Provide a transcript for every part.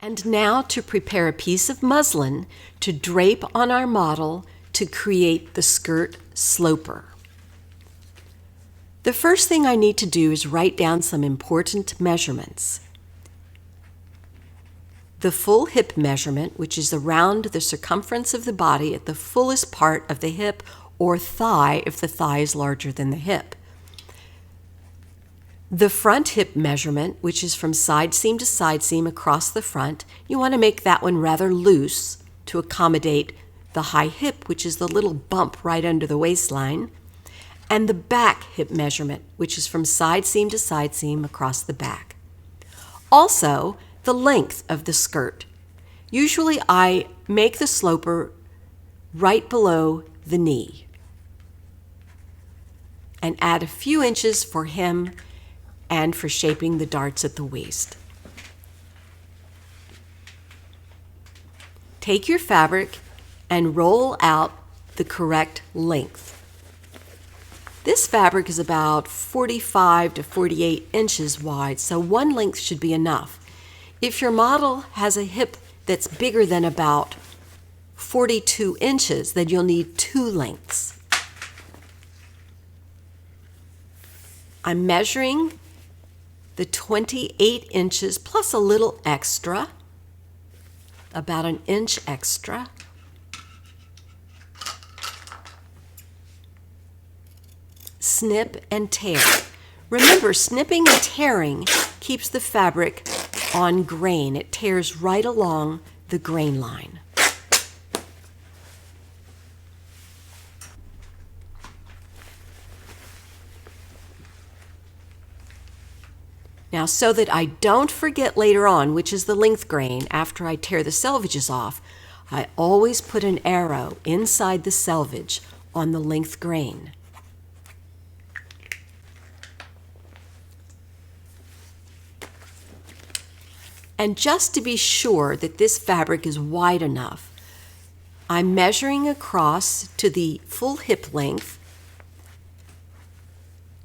And now to prepare a piece of muslin to drape on our model to create the skirt sloper. The first thing I need to do is write down some important measurements. The full hip measurement, which is around the circumference of the body at the fullest part of the hip or thigh if the thigh is larger than the hip. The front hip measurement, which is from side seam to side seam across the front, you want to make that one rather loose to accommodate the high hip, which is the little bump right under the waistline, and the back hip measurement, which is from side seam to side seam across the back. Also, the length of the skirt. Usually I make the sloper right below the knee and add a few inches for hem and for shaping the darts at the waist. Take your fabric and roll out the correct length. This fabric is about 45 to 48 inches wide, so one length should be enough. If your model has a hip that's bigger than about 42 inches, then you'll need two lengths. I'm measuring the 28 inches plus a little extra, about an inch extra. Snip and tear. Remember, snipping and tearing keeps the fabric on grain. It tears right along the grain line. Now, so that I don't forget later on which is the length grain after I tear the selvages off, I always put an arrow inside the selvage on the length grain. And just to be sure that this fabric is wide enough, I'm measuring across to the full hip length,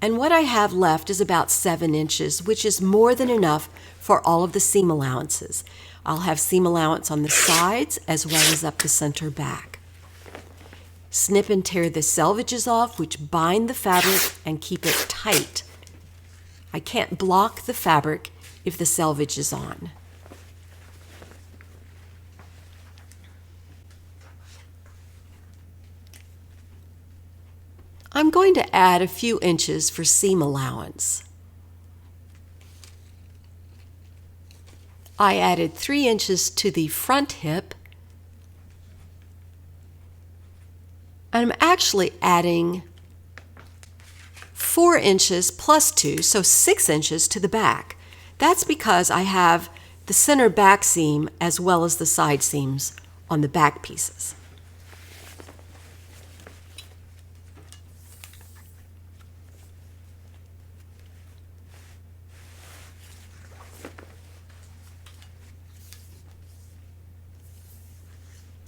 and what I have left is about 7 inches, which is more than enough for all of the seam allowances. I'll have seam allowance on the sides as well as up the center back. Snip and tear the selvages off, which bind the fabric and keep it tight. I can't block the fabric if the selvage is on. I'm going to add a few inches for seam allowance. I added 3 inches to the front hip, and I'm actually adding 4 inches plus 2, so 6 inches to the back. That's because I have the center back seam as well as the side seams on the back pieces.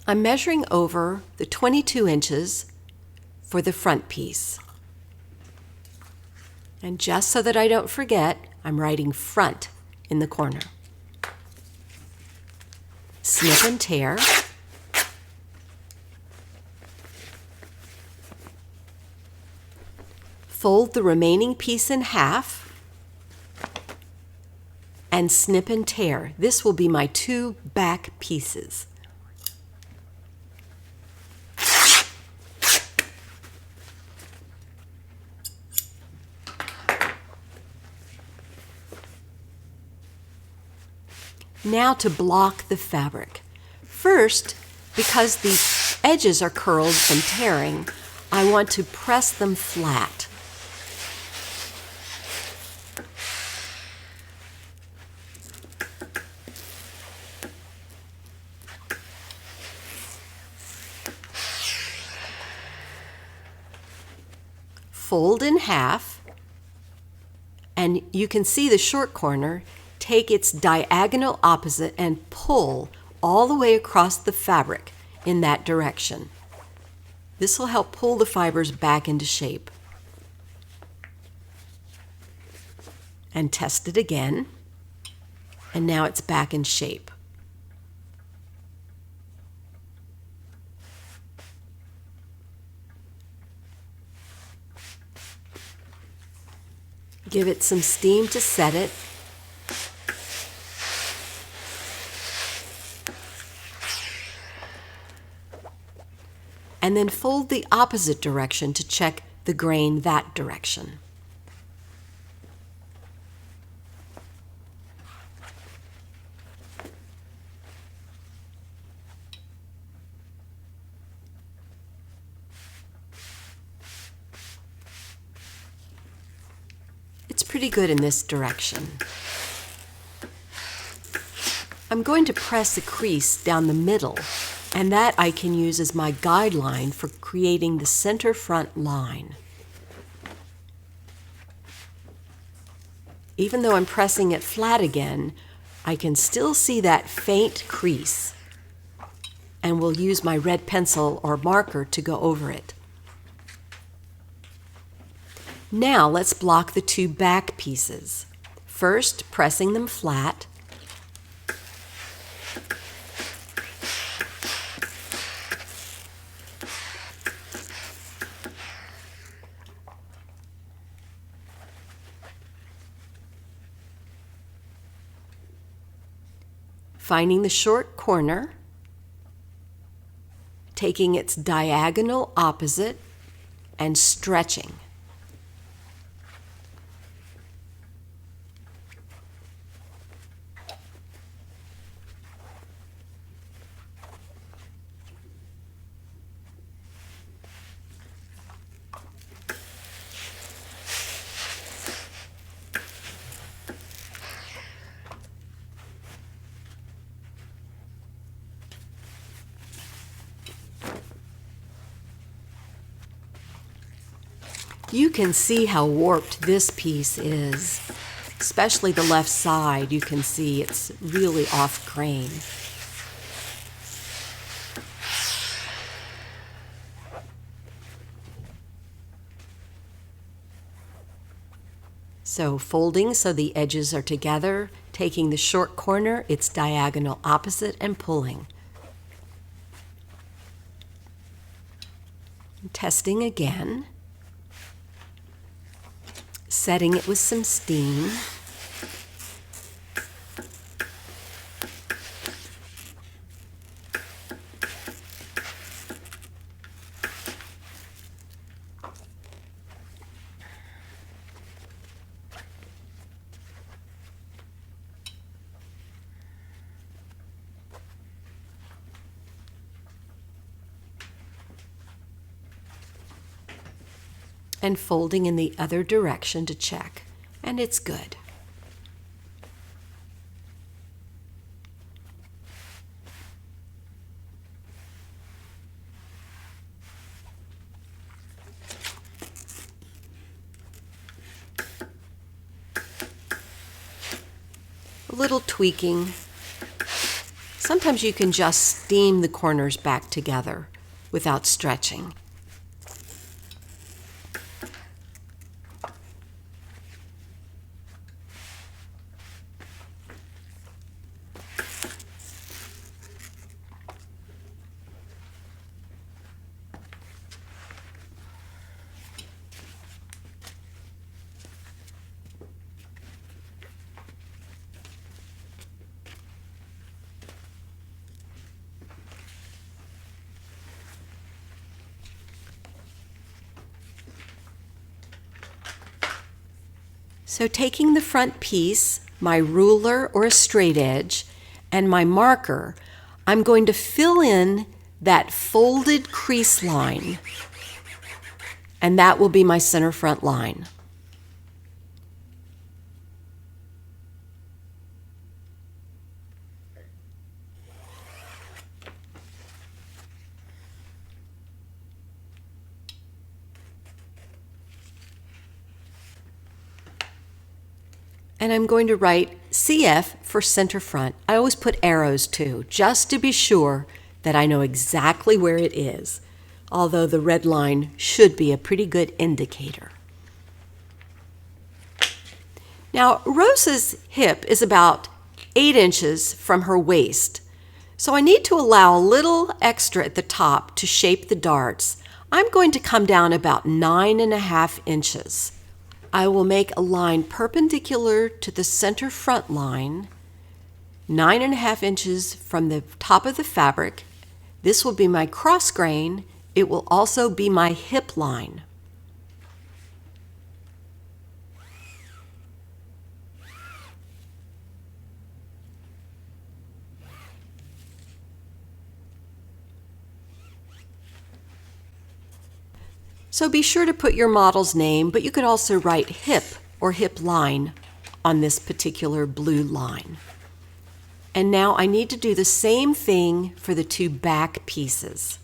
I'm measuring over the 22 inches for the front piece. And just so that I don't forget, I'm writing front in the corner. Snip and tear. Fold the remaining piece in half and snip and tear. This will be my 2 back pieces. Now to block the fabric. First, because the edges are curled from tearing, I want to press them flat. Fold in half, and you can see the short corner. Take its diagonal opposite and pull all the way across the fabric in that direction. This will help pull the fibers back into shape. And test it again, and now it's back in shape. Give it some steam to set it. And then fold the opposite direction to check the grain that direction. It's pretty good in this direction. I'm going to press a crease down the middle, and that I can use as my guideline for creating the center front line. Even though I'm pressing it flat again, I can still see that faint crease, and will use my red pencil or marker to go over it. Now let's block the two back pieces. First, pressing them flat. Finding the short corner, taking its diagonal opposite and stretching. You can see how warped this piece is, especially the left side. You can see it's really off grain. So folding so the edges are together, taking the short corner, its diagonal opposite, and pulling. Testing again. Setting it with some steam. And folding in the other direction to check, and it's good. A little tweaking. Sometimes you can just steam the corners back together without stretching. So taking the front piece, my ruler or a straight edge, and my marker, I'm going to fill in that folded crease line, and that will be my center front line. And I'm going to write CF for center front. I always put arrows too, just to be sure that I know exactly where it is, although the red line should be a pretty good indicator. Now, Rosa's hip is about 8 inches from her waist, so I need to allow a little extra at the top to shape the darts. I'm going to come down about 9.5 inches. I will make a line perpendicular to the center front line, 9.5 inches from the top of the fabric. This will be my cross grain. It will also be my hip line. So be sure to put your model's name, but you could also write hip or hip line on this particular blue line. And now I need to do the same thing for the two back pieces.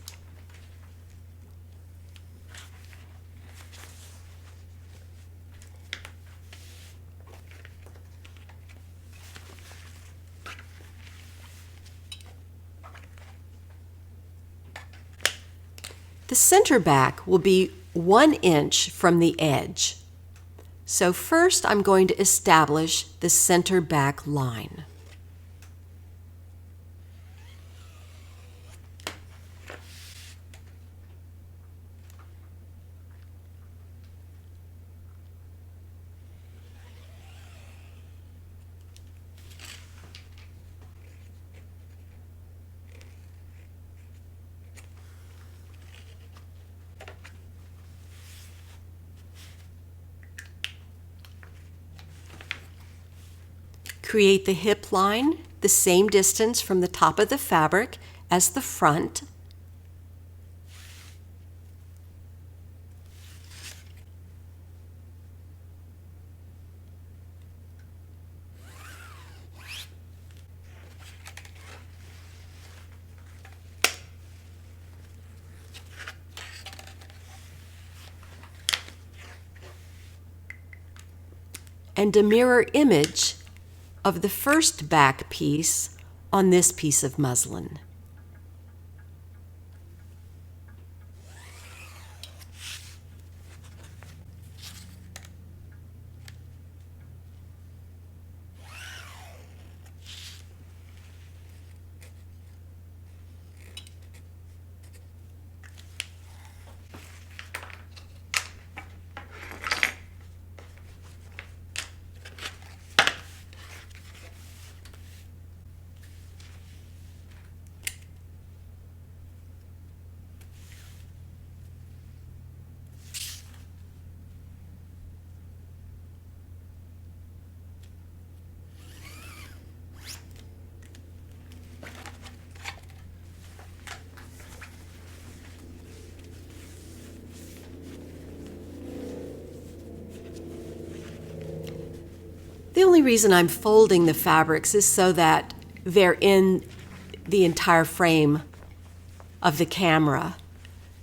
The center back will be 1 inch from the edge. So first I'm going to establish the center back line. Create the hip line the same distance from the top of the fabric as the front. And a mirror image of the first back piece on this piece of muslin. The only reason I'm folding the fabrics is so that they're in the entire frame of the camera.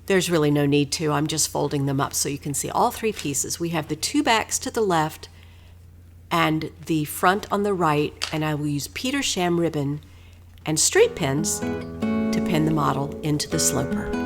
There's really no need to. I'm just folding them up so you can see all three pieces. We have the two backs to the left and the front on the right, and I will use Petersham ribbon and straight pins to pin the model into the sloper.